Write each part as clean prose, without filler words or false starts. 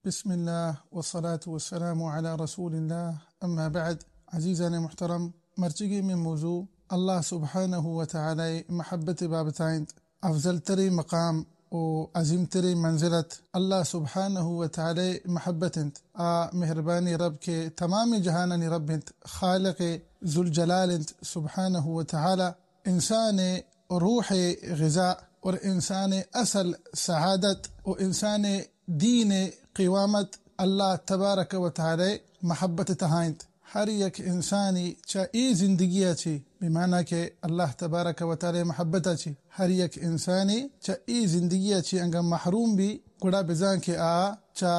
بسم الله والصلاة والسلام على رسول الله. أما بعد، عزيزنا محترم، مرجعي من موضوع الله سبحانه وتعالى محبة بابتايند أفضل تري مقام وعظيم تري منزلة الله سبحانه وتعالى محبة مهرباني رب کے تمام جهانني رب انت خالق ذو الجلال انت سبحانه وتعالى إنسان روح غذاء وإنسان أصل سعادة وإنسان دين قوامت الله تبارك وتعالى محبة تهايند हर एक इंसानी चाहे जिंदगी अच्छी बिमाना के अल्लाह तबारक व तआला महब्बत अच्छी हर एक इंसानी चाहे जिंदगी अच्छी अंगा महरूम भी गुड़ा बिजान के चा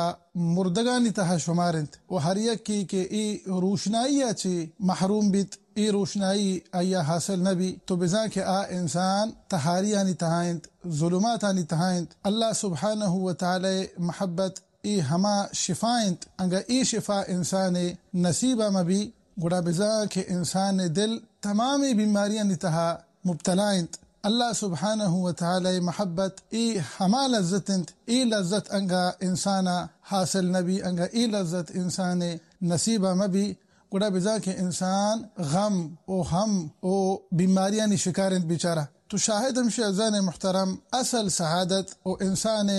मुर्दगानी तहा शुमारंत व हर एक की के ई रोशनाई अच्छी महरूम बित ई रोशनाई आया हासिल नबी तो बिजान के इंसान तहारियानी तहाइंत जुलुमातानी तहाइंत अल्लाह सुब्हानहु व तआला महब्बत ई हमा शिफाइंत अंगा ई शिफा इंसान नसीबा मबी गुड़ा बिजा के इंसान दिल तमामी बीमारियां नितहा मुब्तलाइंत अल्लाह सुब्हानहु व तआला महब्बत ई हमा लज्जत ई लज्जत अंगा इंसाना हासिल नबी अंगा ई लज्जत इंसान नसीबा मबी गुड़ा बिजा के इंसान गम ओ हम ओ बीमारियां नि शिकारिंत बेचारा तो शाहिद हम शहजान मुहतरम असल सहादत ओ इंसान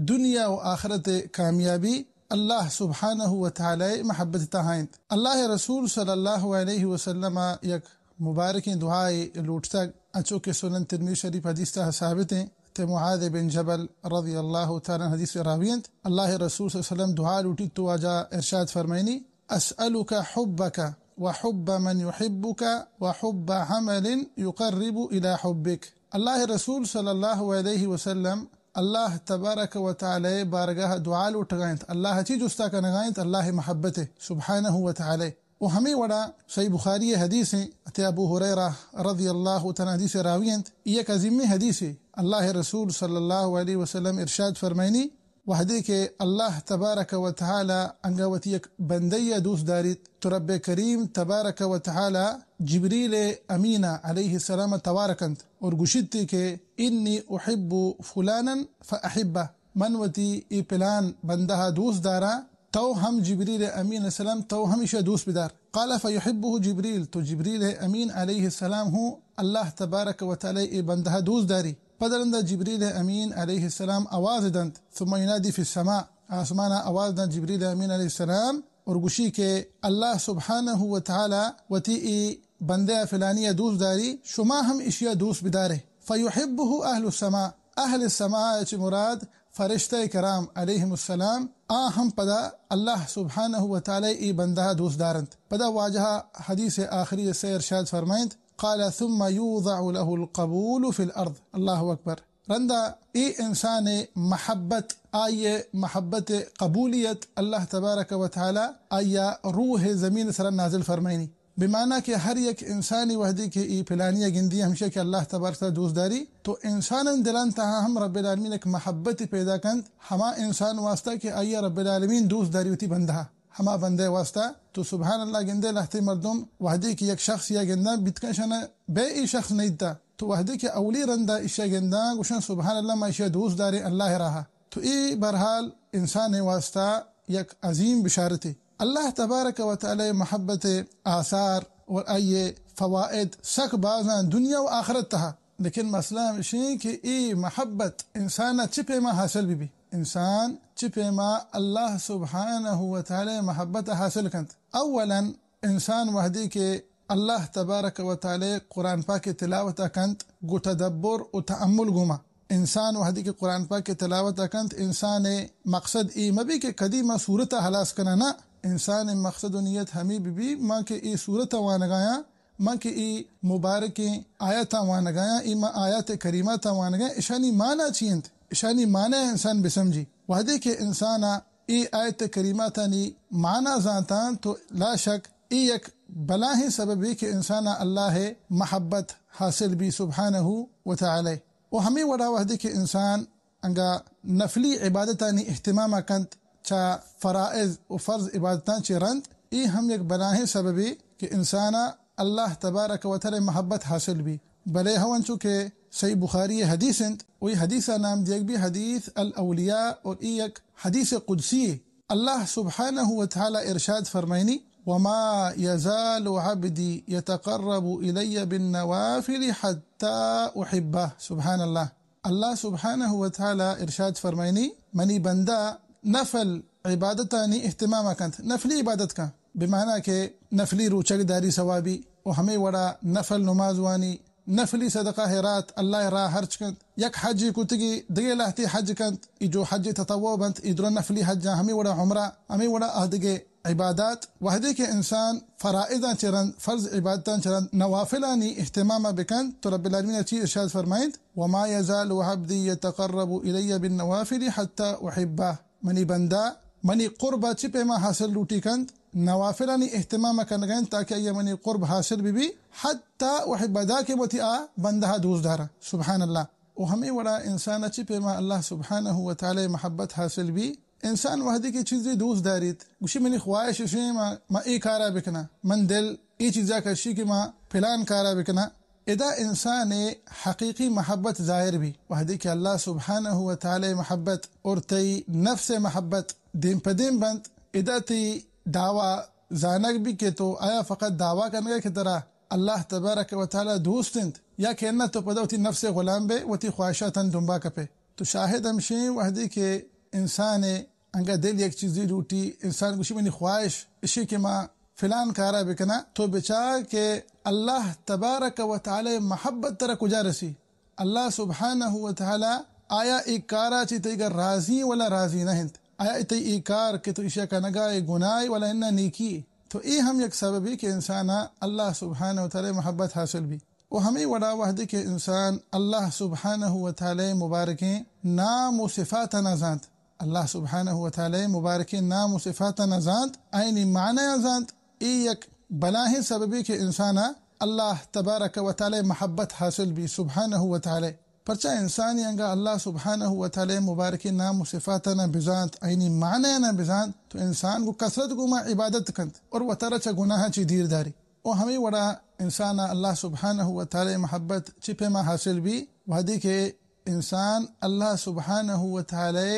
दुनिया व आखरत कामयाबी अल्लाह सुब्हानहु व तआला महब्बत तहाइंत अल्लाह रसूल सल्लल्लाहु अलैहि वसल्लम यक मुबारक दुआए लूटता अचो के सुनन तिरमिज़ी शरीफ हदीस ता साबित है ते मुआद बिन जबल रज़ियल्लाहु तआला हदीस रावियंत अल्लाह रसूल सल्लल्लाहु अलैहि वसल्लम दुआ लूटी तो आजा इरशाद फरमाइनी अस्अलुका हुब्बका व हुब्ब मन युहिब्बुका व हुब्ब अमलिन युक़र्रिबु इला हुब्बिक अल्लाह रसूल सल्लल्लाहु अलैहि वसल्लम अल्लाह तबारक व तआला बारगाह दुआ उठगायंत अल्लाह चीज उस्ता का नगायंत अल्लाह महब्बत सुब्हानहु व तआला वो हमें वड़ा सही बुखारी हदीस है अते अबू हुरैरा रज़ियल्लाहु तआला हदीस रावियंत ये अज़ीम हदीस है अल्लाह रसूल सल्लल्लाहु अलैहि वसल्लम इरशाद फरमाइनी वहदे के अल्लाह तबारक व तआला अंगवती एक बंदैया दोस्त दारित तो रब करीम तबारक व तआला जिब्रील अमीना अलैहि सलाम तबारकंत और गुशिती के इन्नी उहिब्बु फुलानन फअहिब्बा मनवती ई प्लान बंदा दोस्त दारा तो हम जिब्रील अमीन सलाम तो हमेशा दोस्त बिदार काला फयुहिब्बुहु जिब्रील तो जिब्रील अमीन अलैहि सलाम हूँ अल्लाह तबारक व तआला ई बंदा दोस्त दारी पदरंदा जिब्रील अमीन अलैहि सलाम आवाज दंत सुम्मा युनादी फी समा आसमाना आवाज दंत जिब्रील अमीन अलैहि सलाम और गुशी के अल्लाह सुब्हानहु व तआला वती बंदे फलानिया दोस्त दारी शुमा हम इशिया दोस्त बिदारे फयुहिब्बुहु अहलु समा अहल समा मुराद फरिश्ते कराम अलैहिमुस्सलाम हम पदा अल्लाह सुब्हानहु व तआला ई बंदा दोस्त दारंत पदा वाजहा हदीस आखिरी से इरशाद फरमाइंद قال ثم يوضع له القبول في الأرض الله أكبر रंदा ई इंसान महब्बत आये महब्बत कबूलियत अल्लाह तबारक व तआला आया रूह ज़मीन सर नाजिल फरमाइनी बिमाना के हर एक इंसानी वहदी के ई फिलानिया गिंदी हमेशा के अल्लाह तबारक व दोस्तदारी तो इंसान दिलन तहा हम रब्बिल आलमीन एक महब्बत पैदा कंत हमा इंसान वास्ता के आया रब्बिल आलमीन दोस्तदारी उती बंदा हमा बंदे वास्ता तो सुबहान अल्लाह गिंदे लहते मर्दुम वहदी की एक शख्स या गिंदा बितकशन बे ई शख्स नहीं था तो वहदी के अवली रंदा इशा गिंदा गुशन सुबहान अल्लाह माइशा दोस्त दारे अल्लाह रहा तो ई बहरहाल इंसान वास्ता एक अजीम बिशारत अल्लाह तबारक व तआला महब्बत आसार और आये फवाइद सक बाज़ा दुनिया व आखरत तहा लेकिन मसला इशी कि ई महब्बत इंसान चिपे में हासिल भी इंसान चिपे मा अल्लाह सुब्हानहु व तआला महब्बत हासिल कंत अवलन इंसान वहदी के अल्लाह तबारक व तआला कुरान पाक के तिलावत कंत गो तदब्बर व तअम्मुल गुमा इंसान वहदी के कुरान पाक के तिलावत कंत इंसान मकसद ई मबी के कदीमा सूरत हलास करना ना इंसान मकसद नियत हमी भी माँ के ई सूरत वानगाया माँ के ई मुबारक आयत वानगाया ई माँ आयत करीमा वानगाया इशानी माना चींत इशानी माना इंसान बेसमझी वहदे के इंसाना ई आयत करीमा तानी माना जाता तो ला शक ई एक बला ही सबब है कि इंसाना अल्लाह महब्बत हासिल भी सुब्हानहु व तआला वो हमें वड़ा वहदे के इंसान अंगा नफली इबादतानी इहतिमाम कंत चा फराइज व फर्ज इबादतां चिरंत ई हम एक बला ही सबब है कि इंसाना अल्लाह तबारक व तआला महब्बत हासिल भी भले हवन चुके सही बुखारी हदीस वही हदीस नाम दिया भी हदीस अल अवलिया और एक हदीस कुदसी अल्लाह सुब्हानहु व तआला इरशाद फरमाइनी वमा यज़ालु अब्दी यतक़र्रबु इलय्या बिन्नवाफिल हत्ता उहिब्बह। सुभान अल्लाह। अल्लाह सुब्हानहु व तआला इरशाद फरमाइनी मनी बंदा नफल इबादतानी इहतिमाम कंत, नफली इबादत का बिमाना के नफली रोचक दारी सवाबी और हमें वड़ा नफल नमाजवानी नफली सदका हेरात अल्लाह रा हर्ज कंत यक हज कुतगी दगे लाहती हज कंत जो हज ततव्वु बंत इधर नफली हज हमें वड़ा उम्रा हमें वड़ा अहदगे इबादत वहदे के इंसान फराइदा चरन फर्ज इबादतान चरन नवाफिलानी इहतिमाम बिकन तो रब्बिल आलमीन अच्छी इरशाद फरमाइंद वमा यज़ालु अब्दी यतक़र्रबु इलय्या बिन्नवाफिल हत्ता उहिब्बह। मनी बंदा मनी क़ुर्ब चिपे मा हासिल लूटी कंत नवाफिलानी इहतिमाम कन गन ताकि ये मनी क़ुर्ब हासिल भी हत्ता उहिब्बदा के मती आ बंदा दूस दारा। सुभान अल्लाह। और हमें वड़ा इंसान चिपे मा अल्लाह सुब्हानहु व तआला मोहब्बत हासिल भी इंसान वहदी की चीज़ें दूस दारित गुशी मनी ख्वाहिश शे मा ए कारा बिकना मन दिल ए चीज़ा कशी कि मा फिलान कारा बिकना इदा इंसान हकीकी मोहब्बत ज़ाहिर भी वहदी के अल्लाह सुब्हानहु व तआला मोहब्बत और तई नफ्स मोहब्बत दिन पदिन बंद इदा ती दावा जानक भी के तो आया फ़कत दावा करने की तरह अल्लाह तबारक व तआला दोस्तंत या कहना तो पदवती नफ्स गुलाम बे वती ख्वाहिशातन दुम्बा कपे तो शाहिद हमशे वहदी के इंसान अंगा दिल एक चीज़ रूटी इंसान गुशी मनी ख्वाहिश इसी के माँ फिलान कारा बिकना तो बेचार के अल्लाह तबारक व तआला मोहब्बत तरह कुजा रसी अल्लाह सुब्हानहु व तआला आया एक कारा चितेगा राजी वाला राजी नहीं आया इतने इकार के तो इशा का नगा गुनाह वाला इन्ना नीकी तो ये हम एक सबबी के इंसान अल्लाह सुब्हानहु व तआला मोहब्बत हासिल भी वो हमें वड़ा वहदे के इंसान अल्लाह सुब्हानहु व तआला मुबारकें नाम व सिफ़ात नज़ात अल्लाह सुब्हानहु व तआला मुबारकें नाम व सिफ़ात नज़ात आइनी माना नज़ात एक बलाही सबबी के इंसान अल्लाह तबारक व तआला मोहब्बत हासिल भी सुब्हानहु व तआला परचा इंसान यंगा अल्लाह सुब्हानहु व तआला मुबारक नाम व सिफ़ात न बिज़ात आइनी माना न बिज़ात तो इंसान को कसरत गुमा इबादत कंत और व तरच गुनाह ची दीरदारी और हमें वड़ा इंसान अल्लाह सुब्हानहु व तआला मोहब्बत चिपे मा हासिल भी वहदी के इंसान अल्लाह सुब्हानहु व तआला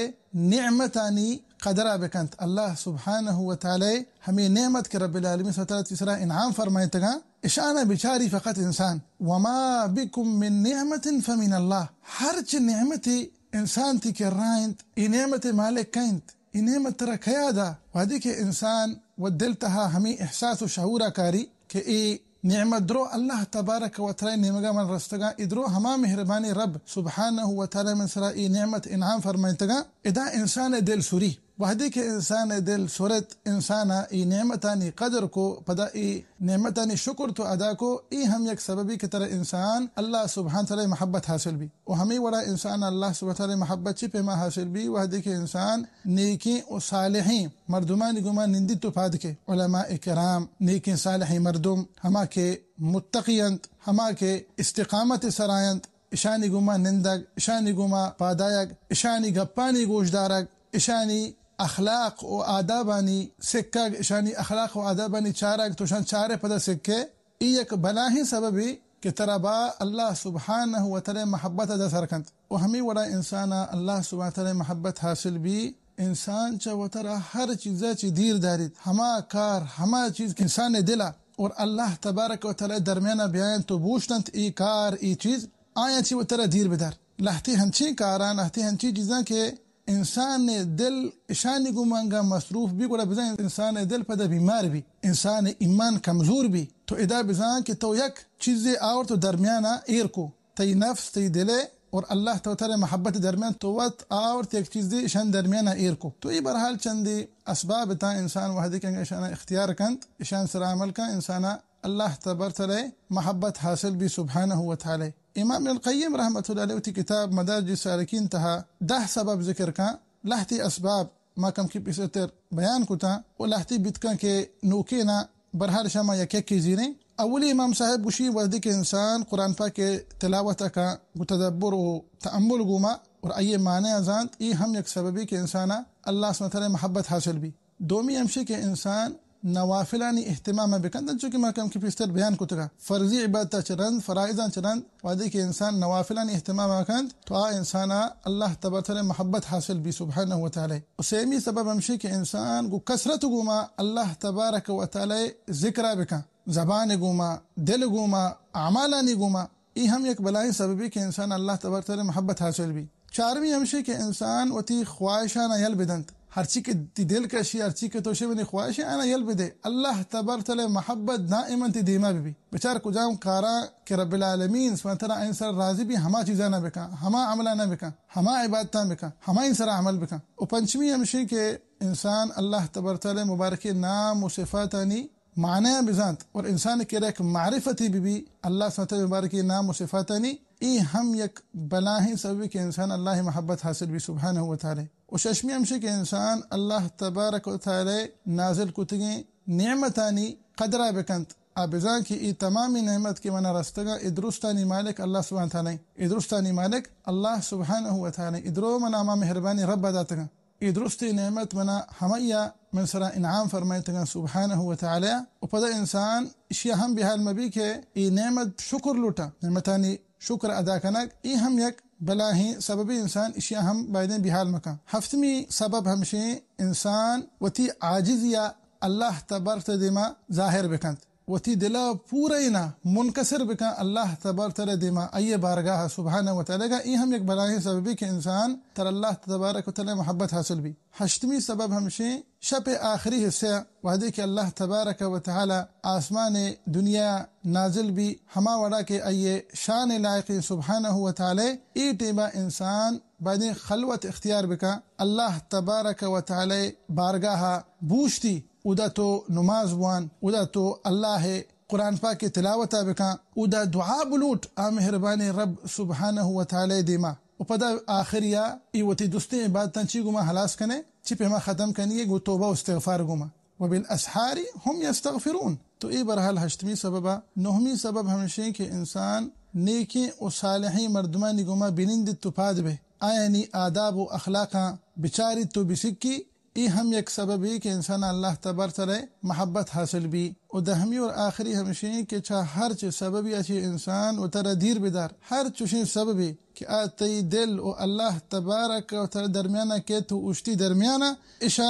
निअमतानी कदरा बेकंत अल्लाह सुब्हानहु व तआला हमें नेमत के रब्बिल आलमीन सतरा तीसरा इनाम फरमाए तगा इशाना बिचारी फ़कत इंसान वमा बिकुम मिन निअमतिन फमिन अल्लाह हर च नेमती इंसान ती के राइंत ई नेमत मालिक कंत ई नेमत तरह खयादा वहदी के इंसान व दिल तहा हमें एहसास व शऊरा कारी के ई निअमत द्रो अल्लाह तबारक व तआला निमगा मन रस्तगा इधरो हमा मेहरबानी रब सुब्हानहु व तआला मन सरा ई नेमत इनाम फरमाए तगा इदा इंसान दिल सुरी वहदी के इंसान दिल सुरत इंसान ई नेमतानी कदर को पदा ई नेमतानी शुक्र तो अदा को ई हम एक सबबी की तरह इंसान अल्लाह सुब्हान तआला मोहब्बत हासिल भी और हमें वड़ा इंसान अल्लाह सुब्हान तआला मोहब्बत चिपे मा हासिल भी वहदी के इंसान नेकी और सालिहीन मर्दुमान गुमा निंदी तो फाद के उलमा इकराम नेकी सालिहीन मर्दुम हमा के मुत्तकियंत हमा के इस्तिकामत सरायंत इशानी गुमा निंदक इशानी गुमा पादायक इशानी गप्पानी गोशदारक इशानी अखलाक व आदाबानी सिक्का इशानी अखलाक व आदाबानी चारा तो शान चारे पदा सिक्के एक बलाही सबबी के तरबा अल्लाह सुब्हानहु व तआला मोहब्बत अदा सरकंत और हमें वड़ा इंसान अल्लाह सुब्हानहु व तआला मोहब्बत हासिल भी इंसान च व तरा हर चीज़ ची दीर दारित हमा कार हमा चीज़ इंसान दिला और अल्लाह तबारक व तआला दरमियाना बयान तो बूशतंत ई कार ई चीज़ आया ची व तरा दीर बेदार लहती हंची कारा लहती हंची चीज़ा के इंसान ने दिल इशानी गुमांगा मसरूफ भी कोड़ा बिजा इंसान दिल पदा बीमार भी इंसान ईमान कमजोर भी तो इदा बिजा कि तो यक चीज़ें और तो दरमियाना एर को तई नफ्स तई दिले और अल्लाह तआला मोहब्बत दरमियान तो वत और एक चीज़ें इशान दरमियाना एर को तो ये बहरहाल चंदी असबाब ता इंसान वहदी के इशाना इख्तियार कंत इशान सरा अमल का इंसान अल्लाह तबारक तआला मोहब्बत हासिल भी सुब्हानहु व तआला इमाम इब्न क़य्यिम रहमतुल्लाह अलैहि की किताब मदारिज सालिकीन तहा 10 सबब जिक्र का लहती असबाब मा कम की पिसतर बयान कुता और लहती बितका के नोकेना बरहाल शमा या के जीने अवली इमाम साहब गुशी वहदी के इंसान कुरान पाक के तिलावत का तदब्बुर व तअम्मुल गुमा और आये माने अजान ये हम एक सबबी के इंसान अल्लाह सुब्हानहु व तआला मोहब्बत हासिल भी दोमी हमशे के इंसान نوافلانی اهتمام بکن چونکه ما کم کی پیشتر بیان کتگا فرضی عبادت چرند فرائض چرند وادی که انسان نوافلانی اهتمام کند تو انسان الله تبارک محبت حاصل بی سبحانه و تعالی. وسیمی سبب همشی که انسان کو کثرت گوما الله تبارک و تعالی ذکر بکن زبان گوما دل گوما اعمالانی گوما ای هم یک بلای سببی که انسان الله تبارک تعالی محبت حاصل بی. چارمی همشی که انسان وتی خواهشان یل بدند هر چی که دل کا شی هر چی که تو شی خواهش انا یل بده الله تبارک تعالی محبت دائما دیما بی بیچار کجام کارا که رب العالمین سبحانه تعالی انسان راضی بی ہما چیزاں نہ بکا ہما عملہ نہ بکا ہما عبادتاں بکا ہما انسان عمل بکا. و پنچمی همشی که انسان الله تبارک تعالی مبارک نام و صفاتانی معنی بزانت اور انسان کے ایک معرفتی بھی اللہ سبحانہ وتعالی مبارک نام و صفاتانی ای هم یک بلاہی سببی کہ انسان اللہ محبت حاصل بھی سبحانہ و تعالی. و ششمی همشی کہ انسان اللہ تبارک و تعالی نازل کتگی نعمتانی قدرہ بکند آبزان کی ای تمامی نعمت کی منا رستگا ادرستانی مالک اللہ سبحانہ تعالی ادرستانی مالک اللہ سبحانہ و تعالی ادرو منا ما مہربانی رب داتگا ادرستی نعمت منا همیا من سرا انعام فرمایتگا سبحانه و تعالی. و پدا انسان اشیا هم به حال مبی که ای نعمت شکر لوٹا نعمتانی شکر ادا کنگ ای هم یک بلاہی سببی انسان اشیا هم بایدن به حال مکان. هفتمی سبب همشی انسان وتی عاجز یا الله تبارک دیما ظاهر بکند وتی دلا پورینا منکسر بکا اللہ تبارک تعالی دیما ای بارگاہ سبحانہ و تعالی کا ای ہم ایک بلاہی سببی کہ انسان تر اللہ تبارک و تعالی محبت حاصل بھی. ہشتمی سبب ہمشی شب آخری حصہ وحدی کہ اللہ تبارک و تعالی آسمان دنیا نازل بھی ہما وڑا کے ای شان لائق سبحانہ و تعالی ای ٹیما انسان بعد خلوت اختیار بکا اللہ تبارک و تعالی بارگاہ بوشتی ادا تو نماز بوان ادا تو اللہ قرآن پاک کی تلاوت بکا ادا دعا بلوٹ آ مہربانی رب سبحانہ و تعالی دیما. و پدا آخریا ای وتی دستے عبادتاں چی گما حلاس کنے چی پہ ما ختم کنیے گو توبہ و استغفار گما وبالاسحار هم یستغفرون. تو ای برحال ہشتمی سببا. نہمی سبب ہمشی کہ انسان نیکی و صالحی مردمانی گما بنند تو پاد بے آیانی آداب و اخلاقاں بچاری تو بسکی ای هم یک سببی کہ انسان اللہ تبارک تعالی محبت حاصل بھی. و دہمی اور آخری ہمشی کہ چاہ ہر چی سببی اچھی انسان و ترہ دیر بدار ہر چوشی سببی کہ آتی دل و اللہ تبارک و تعالی درمیانہ کے تو اشتی درمیانہ اشا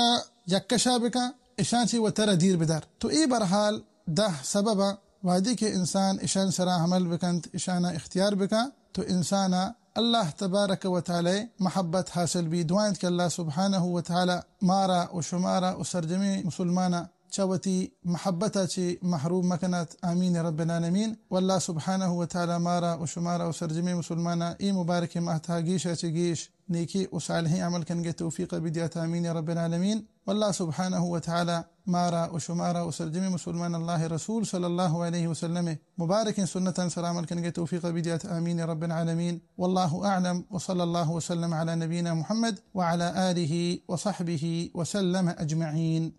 یکشا بکا اشان چی و ترہ دیر بدار. تو ای برحال دہ سببا وادی کہ انسان اشان سرا حمل بکند اشانا اختیار بکا تو انسانا اللہ تبارک و تعالی محبت حاصل بھی. دعائیں کہ اللہ سبحانہ و تعالی مارا و شمارا و سرجمی مسلمانا چوتی محبتا چی محروم مکنات آمین رب العالمین. واللہ سبحانہ و تعالی مارا و شمارا و سرجمی مسلمانا ای مبارک مہتا گیشا چی گیش نیکی و صالحی عمل کنگے توفیق بدیات آمین رب العالمین. واللہ سبحانہ و تعالی مارا و شمارا و سرجمی مسلمان اللہ رسول صلی اللہ علیہ وسلم مبارک سنتا سلام کنگے توفیق بدیات آمین رب العالمین. واللہ اعلم وصلی اللہ وسلم علی نبینا محمد وعلى آلہ وصحبہ وسلم اجمعین.